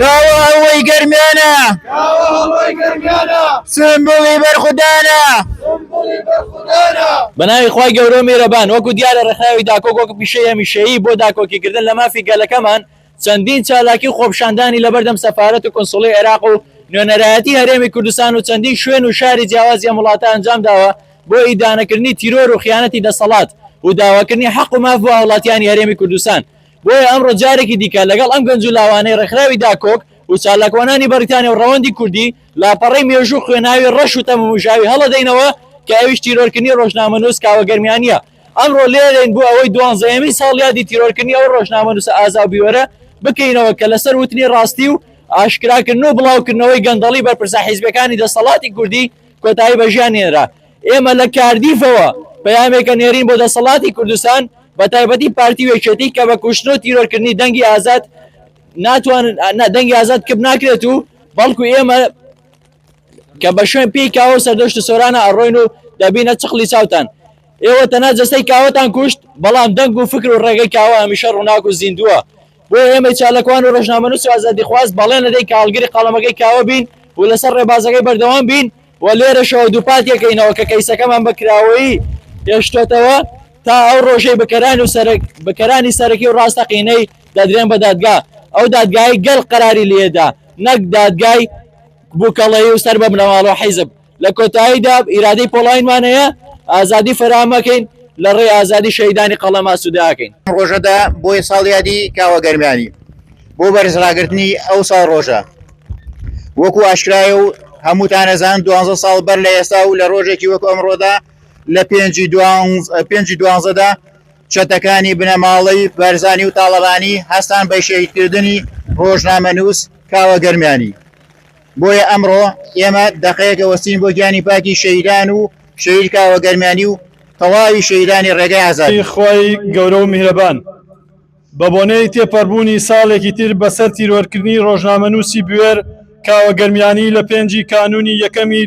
کاوە هەڵوەی گەرمیانە سمبوڵی بەرخودانە بەناوی خوای گەورە میێرەبان وەکو دیارە ڕێکخراوی داکۆک وەکو پیشەی هەمیشەیی بۆ داکۆکیکردن لە مافی گەلەکەمان چەندین چالاکی خۆپشاندانی لەبەردەم سەفارەت و کۆنسوڵی عێراق و نوێنەرایەتی هەرێمی کوردستان و چەندین شوێن و شاری جیاوازی ئەم وڵاتە ئەنجام داوە بۆ ئیدانەکردنی تیرۆر و خیانەتی دەسەڵات و داواکردنی حەق و ماف بۆ هاوڵاتیانی هەرێمی کوردستان. بۆیە ئەمڕۆ جارێکی دیکە لەگەڵ ئەم گەنج و لاوانەی ڕێکخراوی داکۆک و چالاکوانانی بەریتانیا و ڕەوەندی کوردی لاپەڕەی مێژوو خوێناوی ڕەش و تەمەموژاوی هەڵەدەینەوە کە ئەویش تیرۆرکردنی ڕۆژنامەنووس کاوەگەرمیانیە. ئەمڕۆ لێرەین بۆ ئەوەی 12هەمین ساڵیادی تیرۆرکردنی ئەو ڕۆژنامەنووسە ئازا و بیوەرە بکەینەوە کە لەسەر وتنی ڕاستی و ئاشکراکردن و بڵاوکردنەوەی گەندەڵی بەرپرسە حیزبەکانی دەسەڵاتی کوردی کۆتایی بەژیان هێنرا. ئێمە لە کاردیفەوە پەیامێکە نێرین بۆ دەسەڵاتی کوردستان بە تایبەتی پارتی وێچێتی کە بە کوشتن و تیرۆرکردنی دەنگی ئازاد ناتوانن دەنگی ئازاد کەم ناکرێت و بەڵکو ئێمە کە بە شوێن پێی کاوە سەردەشت سۆرانە ئەڕۆین و دەبینە چقلی چاوتان. ئێوە تەنها جەستەی کاوەتان کوشت بەڵام دەنگ و فکر و ڕێگەی کاوە هەمیشە ڕووناک و زیندووە. بۆ ئێمە چالەکوان و ڕۆژنامەنووس و ئازادی خواست بەڵێن لەدەی کاڵگەری قەڵەمەکەی کاوە بین و لەسەر ڕێبازەکەی بەردەوام بین و لێرەشەوە دووپاتێکەکەینەوە کە کەیسەکەمان بەکراوەیی هێشتۆتەوە تا ئەو ڕۆژەی بەکەرانی سەرەکی و ڕاستەقینەی دەدرێن بە دادگا. ئەو دادگای گەل قەراری لێدا نەک دادگای بووکەڵەیی و سەر بە بنەماڵەوە حیزب. لە کۆتاییدا ئیرادەی پۆڵاینمان هەیە ئازادی فەرامەکەین لە ڕێی ئازادی شەهیدانی قەڵەما سووداکەین. ڕۆژەدا بۆی ساڵیادی کاوە گەرمیانی بۆ بەرزڕاگرتنی ئەو ساڵ ڕۆژە وەکو ئاشکرایە و هەمووتان ئەزان 12 ساڵ بەر لە ئێستا و لە ڕۆژێکی وەکو ئەمڕۆدا لە 5/12دا چەتەکانی بنەماڵەی بەرزانی و تاڵەبانی هەستان بە شەهیدکردنی ڕۆژنامەنووس کاوە گەرمیانی. بۆیە ئەمڕۆ ئێمە دەقەیەکە وەستین بۆ گیانی پاکی شەهیدان و شەهید کاوە گەرمیانی و تەواوی شەهیدانی ڕێگای ئازادی. خۆی گەورە و میهرەبان بە بۆنەی تێپەڕبوونی ساڵێکی تر بەسەر تیرۆرکردنی ڕۆژنامەنووسی بوێر کاوە گەرمیانی لە 5 کانونی یەکەمی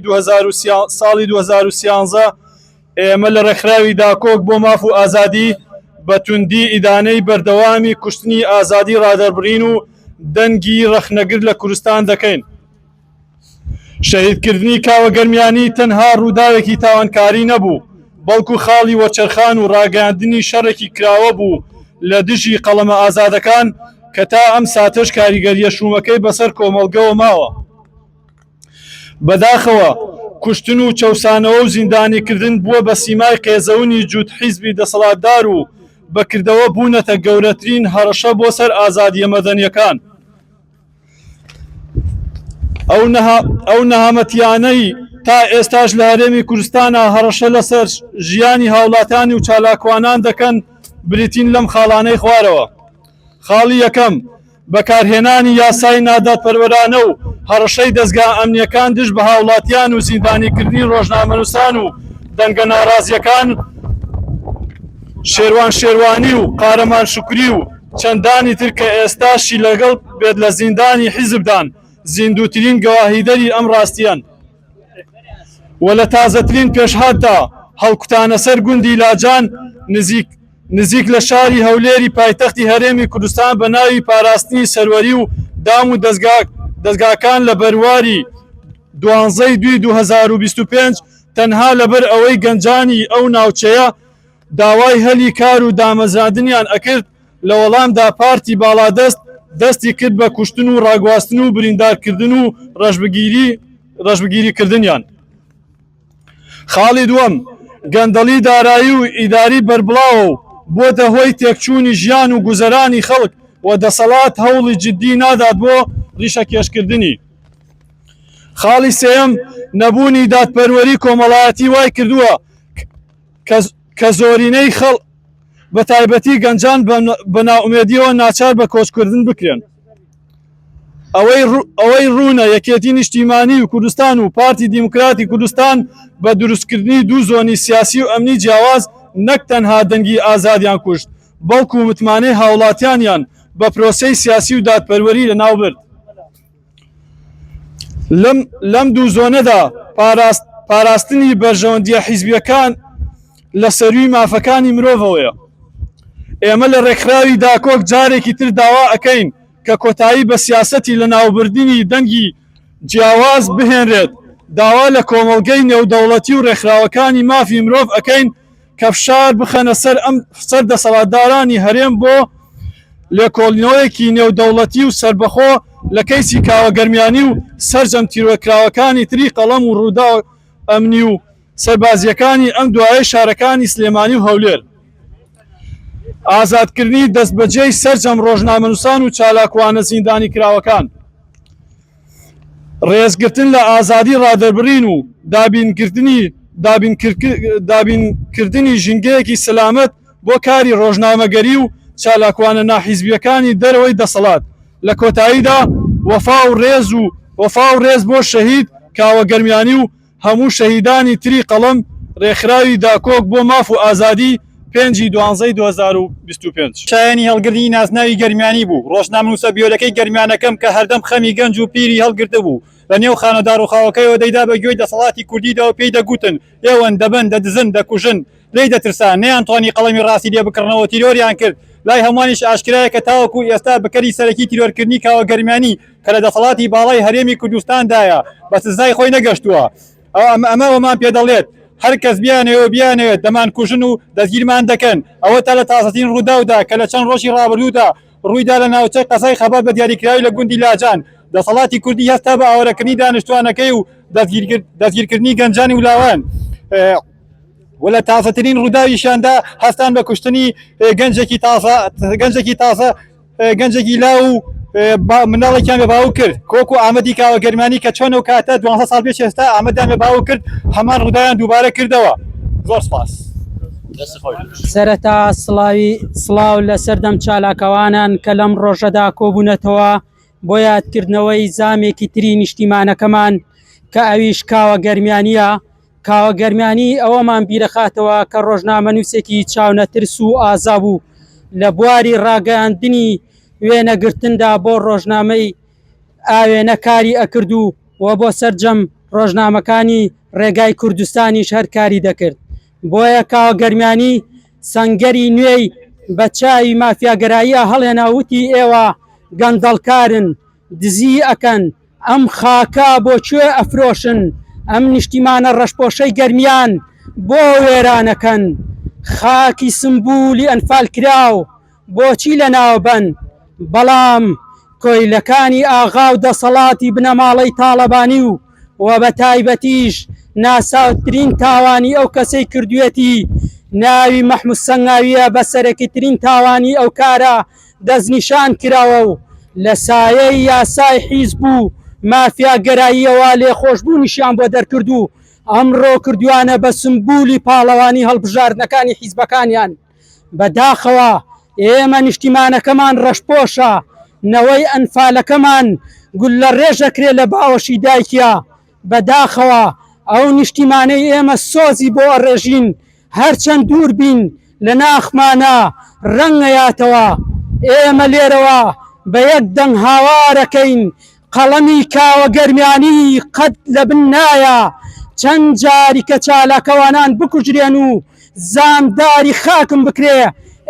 ساڵی 2013 ئێمە لە ڕێکخراوی داکۆک بۆ ماف و ئازادی بە توندی ئیدانەی بەردەوامی کوشتنی ئازادی ڕادەربڕین و دەنگی ڕەخنەگر لە کوردستان دەکەین. شەهیدکردنی کاوە گەرمیانی تەنها ڕووداوێکی تاوانکاری نەبوو بەڵکو خاڵی وەچەرخان و ڕاگەاندنی شەڕێکی کراوە بوو لە دژی قەڵەمە ئازادەکان کە تا ئەم ساتەش کاریگەریە شومەکەی بەسەر کۆمەڵگەوە ماوە. بەداخەوە کوشتن و چەوسانەوە و زیندانیکردن بووە بە سیمای قێزەونی جووت حیزبی دەسەڵاتدار و بەکردەوە بوونەتە گەورەترین هەڕەشە بۆ سەر ئازادیە مەدەنیەکان. ئەو نەهامەتیانەی تا ئێستاش لە هەرێمی کوردستانە هەڕەشە لەسەر ژیانی هاوڵاتانی و چالاکوانان دەکەن بریتین لەم خاڵانەی خوارەوە. خاڵی یەکەم بەکارهێنانی یاسای نادادپەروەرانە و هەڕەشەی دەستگا ئەمنیەکان دژ بە هاوڵاتیان و زیندانیکردنی ڕۆژنامەنووسان و دەنگە ناڕازیەکان شێروان شێروانی و قارەمان شوکری و چەندانی تر کە ئێستاشی لەگەڵ بێت لە زیندانی حیزبدان زیندووترین گەواهیدەری ئەم ڕاستیان. و لە تازەترین پێشهاتدا هەڵکوتانە سەر گوندی لاجان نزیک لە شاری هەولێری پایتەختی هەرێمی کوردستان بە ناوی پاراستنی سەروەری و دام و دەستگاکان لە بەرواری 12/2/2025 تەنها لەبەر ئەوەی گەنجانی ئەو ناوچەیە داوای هەلی کار و دامەزراندنیان ئەکرد لە وەڵامدا پارتی باڵادەست دەستی کرد بە کوشتن و ڕاگواستن و بریندارکردن و ڕەشبگیریکردنیان. خاڵی دووەم گەندەڵی دارایی و ئیداری بەربڵاوە و بۆتە هۆی تێکچوونی ژیان و گوزەرانی خەڵک و دەسەڵات هەوڵی جددی نادات بۆ ڕیشەکێشکردنی. خاڵی سێەم نەبوونی دادپەروەری کۆمەڵایەتی وای کردووە کە زۆرینەی خەڵ بە تایبەتی گەنجان بە ناومێدیەوە ناچار بە کۆچکردن بکرێن. ئەوەی ڕوونە یەکێتی نیشتیمانی و کوردستان و پارتی دیموکراتی کوردستان بە دروستکردنی دوو زۆنی سیاسی و ئەمنی جیاواز نەک تەنها دەنگی ئازادیان کوشت بەڵکو متمانەی هاوڵاتیانیان بە پرۆسەی سیاسی و دادپەروەری لەناو برد. لەم دوو زۆنەدا پاراستنی بەرژەوەندیە حیزبیەکان لە سەروی مافەکانی مرۆڤەوەیە. ئێمە لە ڕێکخراوی داکۆک جارێکی تر داوا ئەەکەین کە کۆتایی بە سیاسەتی لە ناوبردنی دەنگی جیاواز بهێنرێت داوا لە کۆمەڵگەی نێودەوڵەتی و ڕێکخراوەکانی مافی مرۆڤ ئەەکەین کە فشار بخەنە سەر ئەم سەر دەسەڵاتدارانی هەرێم بۆ لێکۆڵینەوەیەکی نێودەوڵەتی و سربەخۆ لە کەیسی کاوەگەرمیانی و سەرجەم تیرۆکراوەکانی تری قەڵەم و ڕوودا ئەمنی و سەربازیەکانی ئەم دوایە شارەکانی سلێمانی و هەولێر ئازادکردنی دەستبەجێی سەرجەم ڕۆژنامەنووسان و چالاکوانە زیندانی کراوەکان ڕێزگرتن لە ئازادی ڕادەبرین و دابینکردنی ژینگەیەکی سەلامەت بۆ کاری ڕۆژنامەگەری و چالاکوانە ناحیزبیەکانی دەرەوەی دەسەڵات لە کۆتاییدا وەفا و ڕێز بۆ شەهید کاوەگەرمیانی و هەموو شەهیدانی تری قەڵەم ڕێکخراوی داکۆک بۆ ماف و ئازادی 5/12/2025 شایانی هەڵگرنی ناسناوی گەرمیانی بوو ڕۆژنامەنووسە بیۆلەکەی گەرمیانەکەم کە هەردەم خەمی گەنج و پیری هەڵگرتە بوو لە نێو خانەدار و خاوەکەیەوە دەیدا بە گوێی دەسەڵاتی کوردیدەوە پێی دەگوتن ئێوەن دەبن دەدزن دەکوژن لی دەترسان نەیانتوانی قەڵەمی ڕاستی لێ بکڕنەوە تیرۆریان کرد لای هەموانیش ئاشکرایە کە تاوەکو ئێستا بەکەری سەرەکی تیرۆرکردنی کاوەگەرمیانی کە لە دەسەڵاتی باڵای هەرێمی کوردستاندایە بە سزای خۆی نەگەشتووە ئەمەوەمان پێ دەڵێت هەر کەس بیانەوێت دەمان کوژن و دەستگیرمان دەکەن ئەوە تا لە تازەترین ڕووداودا کە لە چەند ڕۆژی ڕابردوودا ڕوویدا لە ناوچەی قەسای خەبات بە دیاریکراوی لە گوندی لاجان دەسەڵاتی کوردی هەستا بە ئاوەرەکردنی دانیشتوانەکەی و دەستگیرکردنی گەنجانی ولاوان و لە تازەترین ڕووداویشاندا هەستان بە کوشتنی گەنجێکی لاو و مناڵێکیان بە باو کرد کۆکو ئامەدی کاوەگەرمانی کە چۆن و کاتە 12 ساڵ پێش ئێستا ئامەدان بە باو کرد هەمان ڕووداویان دووبارە کردەوە زۆر سپاس سەرەتا سڵاو لە سەردەم چالاکەوانان کە لەم ڕۆژەدا کۆبوونەتەوە بۆ یادکردنەوەی زامێکی تری نیشتیمانەکەمان کە ئەویش کاوەگەرمیانیە کاوەگەرمیانی ئەوەمان بیرەخاتەوە کە ڕۆژنامەنووسێکی چاونەترس و ئازا بوو لە بواری ڕاگەاندنی وێنەگرتندا بۆ ڕۆژنامەی ئاوێنە کاری ئەکرد و بۆ سەرجەم ڕۆژنامەکانی ڕێگای کوردستانیش هەر کاری دەکرد بۆیە کاوەگەرمیانی سەنگەری نوێی بە چاوی مافیاگەراییە هەڵێناوتی ئێوە گەندەڵکارن دزی ئەکەن ئەم خاکە بۆکوێ ئەفرۆشن ئەم نیشتیمانە ڕەشپۆشەی گەرمیان بۆ وێرانەکەن خاکی سمبولی ئەنفال کراو بۆچی لە ناوبەن بەڵام کۆیلەکانی ئاغا و دەسەڵاتی بنەماڵەی تاڵەبانی و بە تایبەتیش ناساوترین تاوانی ئەو کەسەی کردوێتی ناوی مەحموود سەنگاویە بە سەرەکیترین تاوانی ئەو کارە دەستنیشان کراوە و لە سایەی یاسای حیزب و مافیا گەراییەوە لێخۆشبوونیشیان بۆ دەرکرد و ئەمڕۆ کردوانە بە سمبولی پاڵەوانی هەڵبژاردنەکانی حیزبەکانیان بەداخەوە ئێمە نیشتیمانەکەمان ڕەشپۆشە نەوەی ئەنفالەکەمان گول لە ڕێژەکرێ لە باوەشی دایکە بەداخەوە ئەو نیشتیمانەی ئێمە سۆزی بۆ ئەڕێژین هەرچەند دوور بین لە ناخمانە ڕەنگەیاتەوە ئێمە لێرەوە بە یەک دەنگ هاوارەکەین قەڵەمی کاوەگەرمیانی قەت لە بن نایە چەند جاری کە چالاکەوانان بکوژرێن و زامداری خاکم بکرێ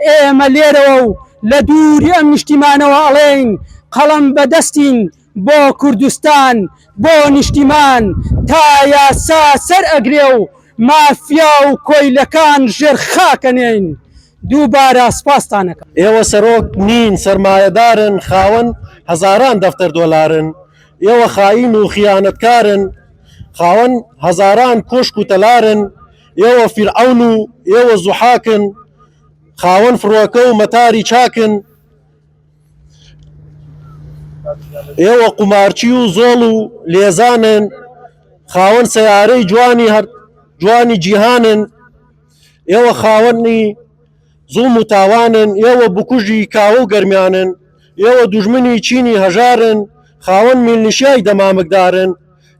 ئێمە لێرەوە و لە دووری ئەم نیشتیمانەوە ئەڵێن قەڵەم بەدەستین بۆ کوردستان بۆ نیشتیمان تا یاسا سەر ئەگرێ و مافیا و کۆیلەکان ژێر خاکەنێن دووبارە سپاستانەکە ئێوە سەرۆک نین سەرمایەدارن خاوەن هەزاران دەفتەر دۆلارن ئێوە خاین و خیانەتکارن خاوەن هەزاران کۆشک و تەلارن ئێوە فیرعەون و ئێوە زوحاکن خاوەن فڕۆکە و مەتاری چاکن ئێوە قومارچی و زۆڵ و لێزانن خاوەن سەیارەی جوانی جیهانن ئێوە خاوەنی زوڵم و تاوانن ئێوە بکوژی کاوە و گەرمیانن ئێوە دوژمنی چینی هەژارن خاوەن میلنیشای دەمامکدارن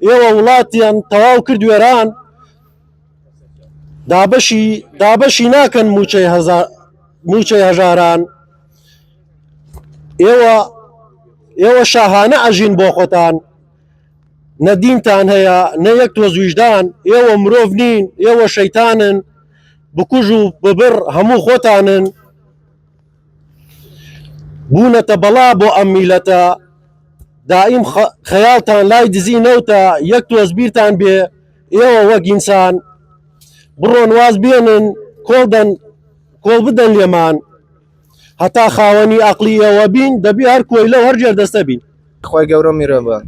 ئێوە وڵاتیان تەواو کرد وێران دابەشی ناکەن موچەی هەژاران ئێوە شاهانە ئەژین بۆ خۆتان نەدینتان هەیە نە یەک تۆز ویژدان ئێوە مرۆڤ نین ئێوە شەیتانن بکوژ و ببڕ هەموو خۆتانن بوونەتە بەڵا بۆ ئەم میلەتە دائیم خەیاڵتان لای دزی نەوتە یەک تۆزبیرتان بێ ئێوە وەک ئینسان بڕۆن واز بێنن کۆڵ بدەن لێمان هەتا خاوەنی عەقلی ئێوە بین دەبی هەر کۆی لەو هەرجێر دەستە بین خۆی گەورە میرۆڤان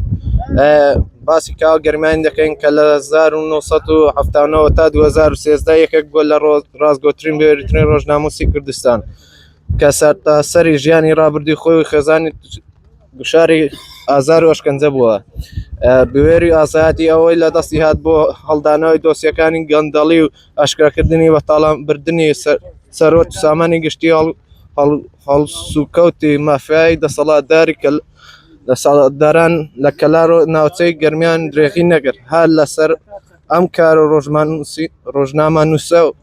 باسی کاوە گەرمانی دەکەین کە لە 1970 تا 2013 یەکێک بۆ لە ڕاستگۆترین بێریترین ڕۆژناموسی کوردستان کە سەری ژیانی ڕابردووی خۆی خێزانی گوشاری ئازار و ئەشکەنجە بووە بوێری ئازادی ئەوەی لە دەستی هات بۆ هەڵدانەوەی دۆسیەکانی گەندەڵی و ئەشکراکردنی بە تاڵانبردنی سەرۆت و سامانی گشتی هەڵسوکەوتی مافیایی دەسەڵاتداری کە دەسەڵاتداران لە کەلار و ناوچەی گەرمیان درێغی نەگرت هەر لەسەر ئەم کار و ڕۆژنامە نووسە و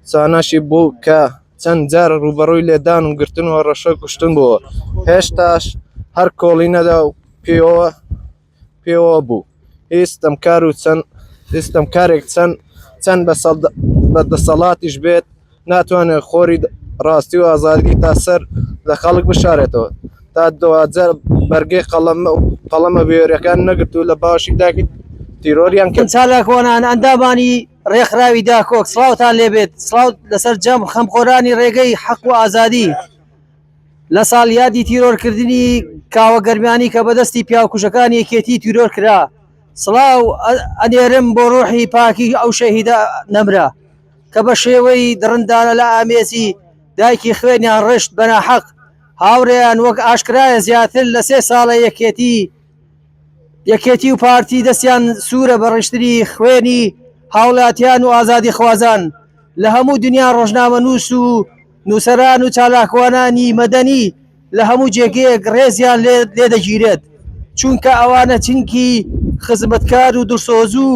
چانەشی بوو کە چەند جار ڕوبەڕووی لێدان و گرتن و ڕەشە کوشتن بووە هێشتاش هەر کۆڵی نەدا و پێوە بوو هیچ ئەمکارێک چەند بە دەسەڵاتیش بێت ناتوانێت خۆری ڕاستی و ئازادی تا سەر لە خەڵک بشارێتەوە تا دوجار بەرگەی قەڵەمە بێوریەکان نەگرت و لە باشی داگی تیرۆریان کرد چالاکۆنان ئەندامانی ڕێکخراوی داکۆک سڵاوتان لێبێت سڵاو لەسەر جەم خەمخۆرانی ڕێگەی حەق و ئازادی لە ساڵ یادی تیرۆرکردنی کاوە گەرمیانی کە بەدەستی پیاوکوژەکانی یەکێتی تیرۆر کرا سڵاو ئەنێرم بۆ ڕۆحی پاکی ئەو شەهیدە نەمرا کە بە شێوەی دڕندانە لە ئامێزی دایکی خوێنیان ڕشت بەناحەق هاوڕێیان وەک ئاشکرایە زیاتر لە 3 ساڵە یەکێتی و پارتی دەستیان سوورە بە ڕشتری خوێنی هاوڵاتیان و ئازادی خوازان لە هەموو دنیا ڕۆژنامە نووس و نووسەران و چالاکوانانی مەدەنی لە هەموو جێگەیەک ڕێزیان لێ دەگیرێت چونکە ئەوانە چنکی خزمەتکار و درسۆز و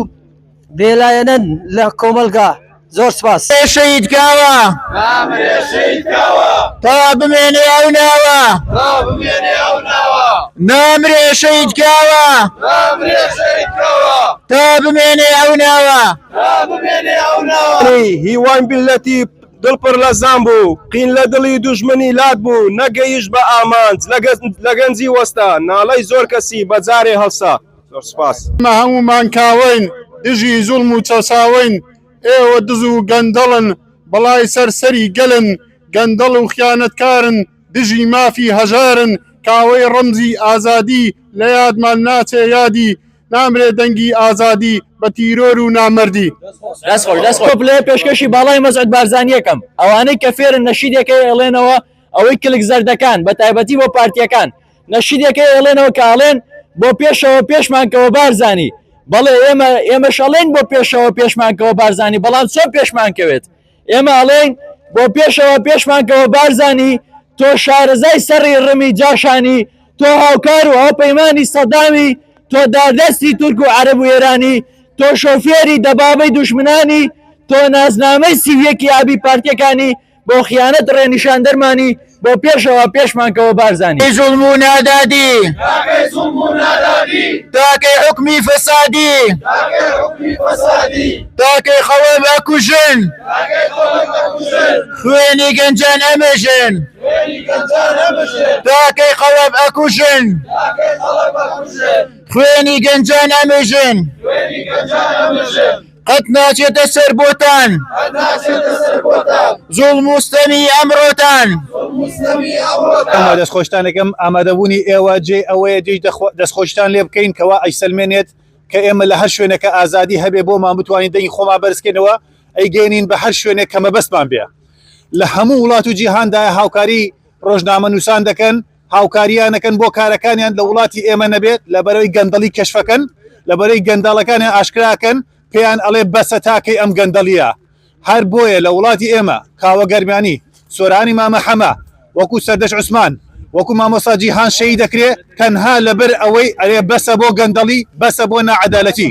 بێلایەنەن لە کۆمەلگا زۆر سپاس شەیدکاوە تا بمێنێ ئەو ناوە نامرێ شەیدکاوە تا بمێنێ ئەو ناوە هیوان بیلەتی دڵپڕ لە زان بوو قین لە دڵی دوژمنی لات بوو نەگەیشت بە ئامانج لە گەنجی وەستا ناڵەی زۆر کەسی بەجارێ هەڵسا زۆر سپاس هەمومان کاوین دژی زوڵم و چەساوین ئێوە دز و گەندەڵن بەڵای سەرسەری گەلن گەندەڵ و خیانەتکارن دژی مافی هەژارن کاوەی ڕەمزی ئازادی لە یادمان ناچێ یادی نامرێ دەنگی ئازادی بە تیرۆر و نامەردی دەستخۆ لێ پێشکەشی باڵای مەزعود بارزانیەکەم ئەوانەی کە فێرن نەشیدەکەی ئەڵێنەوە ئەوەی کلک زەردەکان بە تایبەتی بۆ پارتیەکان نەشیدەکەی ئەڵێنەوە کە ئەڵێن بۆ پێشەوە پێشمانکەوە بارزانی بەڵێ ئێمە شەڵێن بۆ پێشەوە پێشمانکەوە بارزانی بەڵام چۆن پێشمانکەوێت ئێمە ئەڵێن بۆ پێشەوە پێشمانکەوە بارزانی تۆ شارەزای سەری ڕمی جاشانی تۆ هاوکار و هاوپەیمانی سەدامی تۆ دادەستی تورک و عەرەب و ئێرانی تۆ شۆفێری دەبابەی دوشمنانی تۆ نازنامەی سیڤیەکی ئابی پارتیەکانی بۆ خیانەت ڕێنیشان دەرمانی بۆ پێشەوە پێشمانکەوە بارزانی ظلم و نادادی تاکەی حکمی فەسادی تاکەی خەوە بەکوژن خوێنی گەنجان ئەمەژن تاکەی خەوە بەکوژن خوێنی گەنجان ئەمەژن قەت ناچێتە سەر بۆتان زوڵم و ستەمی ئەمڕۆتان دەستخۆشتانەکەم ئامادەبوونی ئێوە جێ ئەوەیە دەستخۆشتان لێ بکەین کەوا ئەیسەلمێنێت کە ئێمە لە هەر شوێنەکە ئازادی هەبێ بۆمان بتوانین دەنگی خۆمان بەرزکەینەوە ئەیگەێنین بە هەر شوێنێک کەمە بەستمان بێ لە هەموو وڵات و جیهاندایە هاوکاری ڕۆژنامە نووسان دەکەن هاوکاریانەکەن بۆ کارەکانیان لە وڵاتی ئێمە نەبێت لەبەرەوەی گەندەڵی کەشفەکەن لەبەرەوەی گەنداڵەکانیان ئاشکراکەن پێیان ئەڵێ بەسە تاکەی ئەم گەندەڵیە هەر بۆیە لە وڵاتی ئێمە کاوە گەرمیانی سۆرانی مامە حەمە وەکو سەردەش عوسمان وەکو مامۆستا جیهان شەهید دەکرێت تەنها لەبەر ئەوەی ئەرێ بەسە بۆ گەندەڵی بەسە بۆ نەعەدالەتی